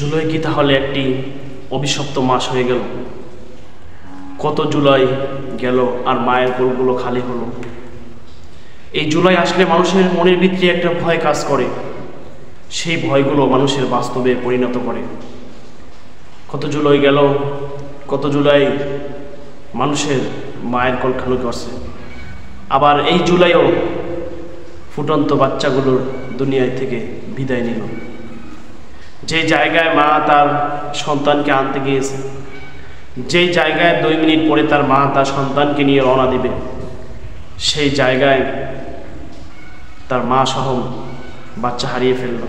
জুলাই কি তাহলে একটি অভিশপ্ত মাস হয়ে গেল? কত জুলাই গেল আর মায়ের কোলগুলো খালি হলো। এই জুলাই আসলে মানুষের মনের ভিতরে একটা ভয় কাজ করে, সেই ভয়গুলো মানুষের বাস্তবে পরিণত করে। কত জুলাই গেল, কত জুলাই মানুষের মায়ের কোল খালি করছে। আবার এই জুলাইও ফুটন্ত বাচ্চাগুলোর দুনিয়ায় থেকে বিদায় নিল। যে জায়গায় মা তার সন্তানকে আনতে গিয়েছে, যেই জায়গায় 2 মিনিট পরে তার মা তার সন্তানকে নিয়ে রওনা দিবে, সেই জায়গায় তার মা সহ বাচ্চা হারিয়ে ফেলল।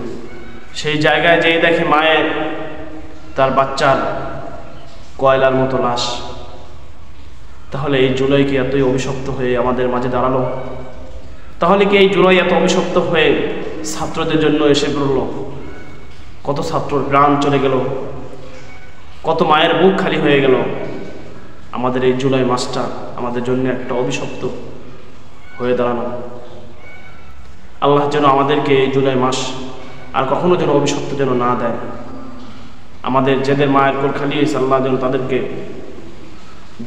সেই জায়গায় যেই দেখে মায়ের তার বাচ্চার কয়লার মতো লাশ। তাহলে এই জুলাই কি এতই অভিশপ্ত হয়ে আমাদের মাঝে দাঁড়ালো? তাহলে কি এই জুলাই এত অভিশপ্ত হয়ে ছাত্রদের জন্য এসে পড়ল? কত ছাত্রর প্রাণ চলে গেল, কত মায়ের বুক খালি হয়ে গেল। আমাদের এই জুলাই মাসটা আমাদের জন্য একটা অভিশপ্ত হয়ে দাঁড়ানো। আল্লাহ যেন আমাদেরকে এই জুলাই মাস আর কখনো যেন অভিশপ্ত যেন না দেয়। আমাদের যাদের মায়ের কোল খালি হয়েছে, আল্লাহ যেন তাদেরকে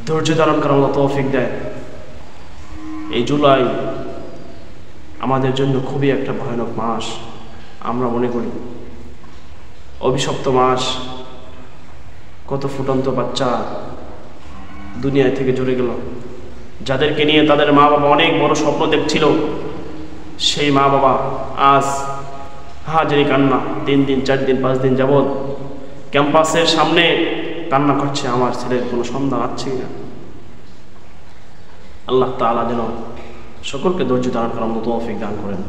ধৈর্য ধারণ করার মতো তৌফিক দেয়। এই জুলাই আমাদের জন্য খুবই একটা ভয়ানক মাস আমরা মনে করি। অভিশপ্ত মাস, কত ফুটন্ত বাচ্চা দুনিয়া থেকে চলে গেল, যাদেরকে নিয়ে তাদের মা বাবা অনেক বড় স্বপ্ন দেখছিল। সেই মা বাবা আজ হাজারি কান্না, 3 দিন 4 দিন 5 দিন যাবৎ ক্যাম্পাসের সামনে কান্না করছে, আমার ছেলের কোনো সন্ধান আছে না। আল্লাহ তাআলা যেন সকলকে ধৈর্য ধারণ করার মতো তৌফিক দান করেন।